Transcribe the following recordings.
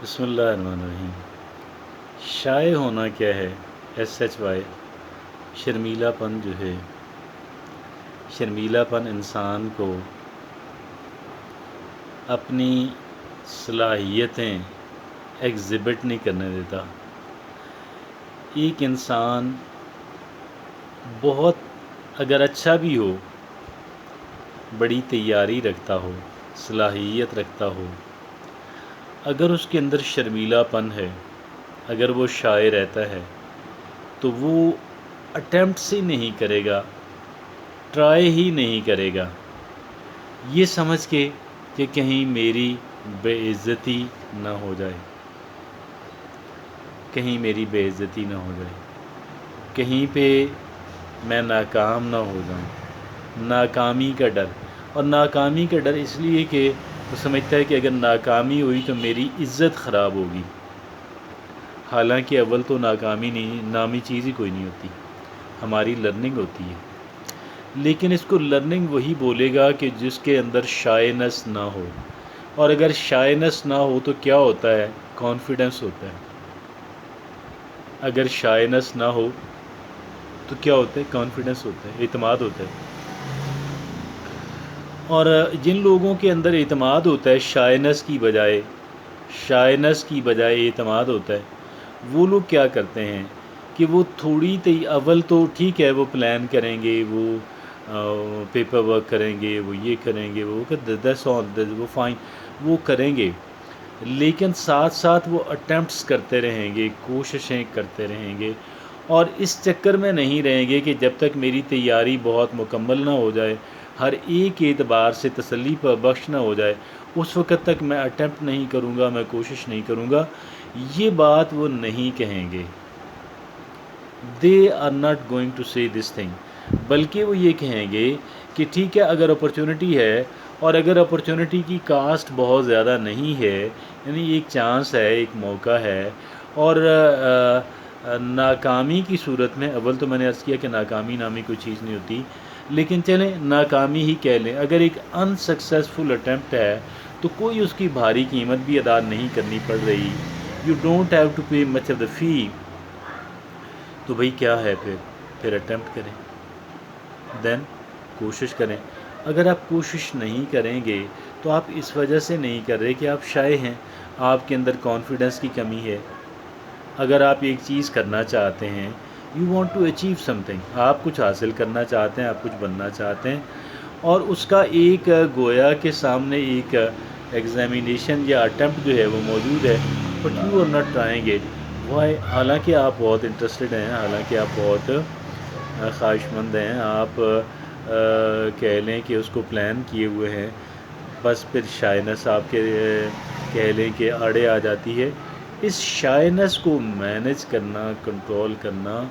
بسم اللہ الرحمن الرحیم۔ شائع ہونا کیا ہے؟ SHY شرمیلا پن جو ہے، شرمیلا پن انسان کو اپنی صلاحیتیں ایگزبٹ نہیں کرنے دیتا۔ ایک انسان بہت اگر اچھا بھی ہو، بڑی تیاری رکھتا ہو، صلاحیت رکھتا ہو، اگر اس کے اندر شرمیلا پن ہے، اگر وہ شائع رہتا ہے تو وہ اٹیمپٹ ہی نہیں کرے گا، ٹرائی ہی نہیں کرے گا، یہ سمجھ کے کہ کہیں میری بے عزتی نہ ہو جائے، کہیں میری بے عزتی نہ ہو جائے، کہیں پہ میں ناکام نہ ہو جاؤں۔ ناکامی کا ڈر، اور ناکامی کا ڈر اس لیے کہ وہ سمجھتا ہے کہ اگر ناکامی ہوئی تو میری عزت خراب ہوگی، حالانکہ اول تو ناکامی نامی چیز ہی کوئی نہیں ہوتی، ہماری لرننگ ہوتی ہے۔ لیکن اس کو لرننگ وہی بولے گا کہ جس کے اندر شائنس نہ ہو، اور اگر شائنس نہ ہو تو کیا ہوتا ہے؟ کانفیڈنس ہوتا ہے۔ اگر شائنس نہ ہو تو کیا ہوتا ہے؟ کانفیڈنس ہوتا ہے، اعتماد ہوتا ہے۔ اور جن لوگوں کے اندر اعتماد ہوتا ہے شائنس کی بجائے اعتماد ہوتا ہے، وہ لوگ کیا کرتے ہیں کہ وہ اول تو ٹھیک ہے، وہ پلان کریں گے، وہ پیپر ورک کریں گے، وہ یہ کریں گے، وہ فائن، وہ کریں گے، لیکن ساتھ ساتھ وہ اٹیمپٹس کرتے رہیں گے، کوششیں کرتے رہیں گے، اور اس چکر میں نہیں رہیں گے کہ جب تک میری تیاری بہت مکمل نہ ہو جائے، ہر ایک اعتبار سے تسلی بخش نہ ہو جائے، اس وقت تک میں اٹیمپٹ نہیں کروں گا، میں کوشش نہیں کروں گا۔ یہ بات وہ نہیں کہیں گے۔ They are not going to say this thing, بلکہ وہ یہ کہیں گے کہ ٹھیک ہے، اگر اپرچونٹی ہے، اور اگر اپرچونٹی کی کاسٹ بہت زیادہ نہیں ہے، یعنی ایک چانس ہے، ایک موقع ہے، اور ناکامی کی صورت میں، اول تو میں نے عرض کیا کہ ناکامی نامی کوئی چیز نہیں ہوتی، لیکن چلیں ناکامی ہی کہہ لیں، اگر ایک انسکسیسفل اٹیمپٹ ہے تو کوئی اس کی بھاری قیمت بھی ادا نہیں کرنی پڑ رہی، you don't have to pay much of the fee, تو بھئی کیا ہے پھر اٹیمپٹ کریں، دین کوشش کریں۔ اگر آپ کوشش نہیں کریں گے تو آپ اس وجہ سے نہیں کر رہے کہ آپ شائع ہیں، آپ کے اندر کانفیڈنس کی کمی ہے۔ اگر آپ ایک چیز کرنا چاہتے ہیں، you want to achieve something, آپ کچھ حاصل کرنا چاہتے ہیں، آپ کچھ بننا چاہتے ہیں، اور اس کا ایک گویا کے سامنے ایک ایگزامینیشن یا اٹیمپٹ جو ہے وہ موجود ہے، but you are not trying it, why? حالانکہ آپ بہت انٹرسٹڈ ہیں، حالانکہ آپ بہت خواہش مند ہیں، آپ کہہ لیں کہ اس کو پلان کیے ہوئے ہیں، بس پھر شائنس آپ کے کہہ لیں کہ آڑے آ جاتی ہے۔ اس شائنس کو مینج کرنا، کنٹرول کرنا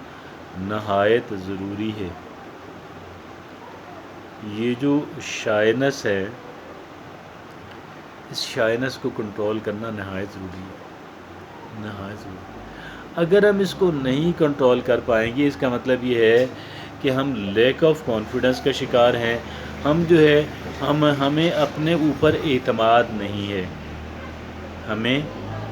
نہایت ضروری ہے۔ یہ جو شائنس ہے، اس شائنس کو کنٹرول کرنا نہایت ضروری ہے، نہایت ضروری ہے۔ اگر ہم اس کو نہیں کنٹرول کر پائیں گے، اس کا مطلب یہ ہے کہ ہم لیک آف کانفیڈنس کا شکار ہیں، ہم جو ہے ہمیں اپنے اوپر اعتماد نہیں ہے، ہمیں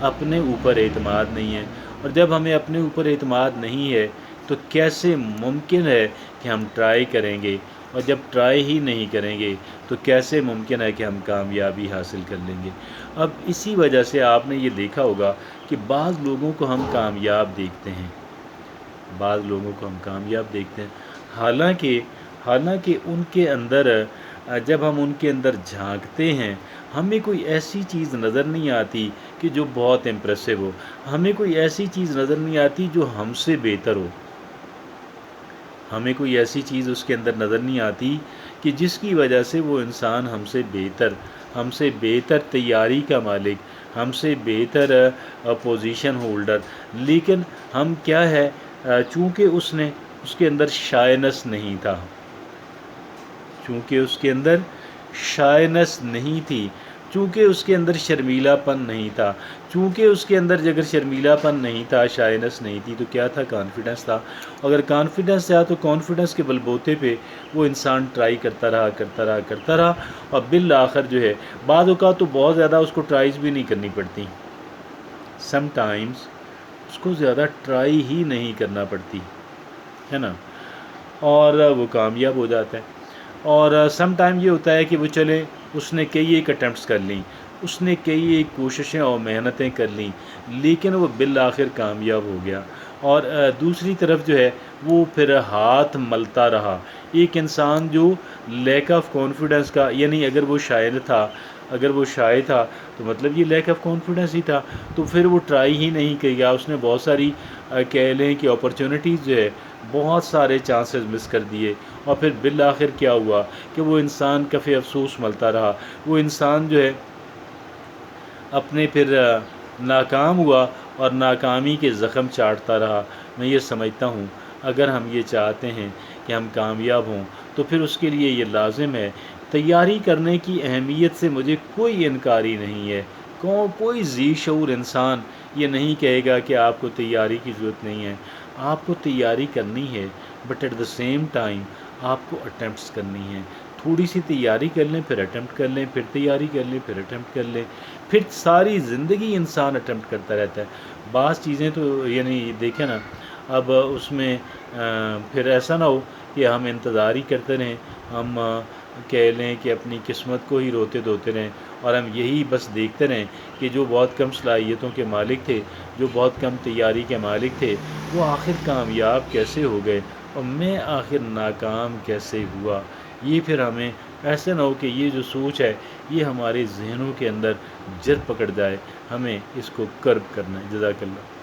اپنے اوپر اعتماد نہیں ہے، اور جب ہمیں اپنے اوپر اعتماد نہیں ہے تو کیسے ممکن ہے کہ ہم ٹرائی کریں گے، اور جب ٹرائی ہی نہیں کریں گے تو کیسے ممکن ہے کہ ہم کامیابی حاصل کر لیں گے؟ اب اسی وجہ سے آپ نے یہ دیکھا ہوگا کہ بعض لوگوں کو ہم کامیاب دیکھتے ہیں، بعض لوگوں کو ہم کامیاب دیکھتے ہیں، حالانکہ ان کے اندر جب ہم ان کے اندر جھانکتے ہیں، ہمیں کوئی ایسی چیز نظر نہیں آتی کہ جو بہت امپریسو ہو، ہمیں کوئی ایسی چیز نظر نہیں آتی جو ہم سے بہتر ہو، ہمیں کوئی ایسی چیز اس کے اندر نظر نہیں آتی کہ جس کی وجہ سے وہ انسان ہم سے بہتر تیاری کا مالک، ہم سے بہتر پوزیشن ہولڈر، لیکن ہم کیا ہے، چونکہ اس کے اندر شائنس نہیں تھا، چونکہ اس کے اندر شائنس نہیں تھی، چونکہ اس کے اندر شرمیلا پن نہیں تھا، چونکہ اس کے اندر اگر شرمیلا پن نہیں تھا، شائنس نہیں تھی، تو کیا تھا؟ کانفیڈنس تھا۔ اگر کانفیڈنس تھا تو کانفیڈنس کے بل بوتے پہ وہ انسان ٹرائی کرتا رہا، اور بالآخر جو ہے بعض اوقات تو بہت زیادہ اس کو ٹرائیز بھی نہیں کرنی پڑتی، سم ٹائمز اس کو زیادہ ٹرائی ہی نہیں کرنا پڑتی ہے نا، اور وہ کامیاب ہو جاتا ہے. اور سم ٹائم یہ ہوتا ہے کہ وہ چلے اس نے کئی ایک اٹیمپٹس کر لیں، اس نے کئی ایک کوششیں اور محنتیں کر لیں، لیکن وہ بالآخر کامیاب ہو گیا. اور دوسری طرف جو ہے وہ پھر ہاتھ ملتا رہا. ایک انسان جو لیک آف کانفیڈنس کا، یعنی اگر وہ شاعر تھا تو مطلب یہ لیک آف کانفیڈنس ہی تھا، تو پھر وہ ٹرائی ہی نہیں کیا. اس نے بہت ساری کہہ لیں کہ اپرچونیٹیز جو ہے، بہت سارے چانسز مس کر دیے، اور پھر بالآخر کیا ہوا کہ وہ انسان کفِ افسوس ملتا رہا. وہ انسان جو ہے اپنے پھر ناکام ہوا اور ناکامی کے زخم چاٹتا رہا. میں یہ سمجھتا ہوں اگر ہم یہ چاہتے ہیں کہ ہم کامیاب ہوں تو پھر اس کے لیے یہ لازم ہے. تیاری کرنے کی اہمیت سے مجھے کوئی انکاری نہیں ہے. کوئی ذی شعور انسان یہ نہیں کہے گا کہ آپ کو تیاری کی ضرورت نہیں ہے. آپ کو تیاری کرنی ہے، but at the same time آپ کو اٹیمپٹس کرنی ہیں. تھوڑی سی تیاری کر لیں، پھر اٹیمپٹ کر لیں، پھر تیاری کر لیں، پھر اٹیمپٹ کر لیں، پھر ساری زندگی انسان اٹیمپٹ کرتا رہتا ہے. بعض چیزیں تو یعنی دیکھیں نا، اب اس میں پھر ایسا نہ ہو کہ ہم انتظار ہی کرتے رہیں، ہم کہہ لیں کہ اپنی قسمت کو ہی روتے دھوتے رہیں، اور ہم یہی بس دیکھتے رہیں کہ جو بہت کم صلاحیتوں کے مالک تھے، جو بہت کم تیاری کے مالک تھے، وہ آخر کامیاب کیسے ہو گئے اور میں آخر ناکام کیسے ہوا. یہ پھر ہمیں ایسے نہ ہو کہ یہ جو سوچ ہے یہ ہمارے ذہنوں کے اندر جر پکڑ جائے. ہمیں اس کو کرب کرنا ہے. جزاک اللہ.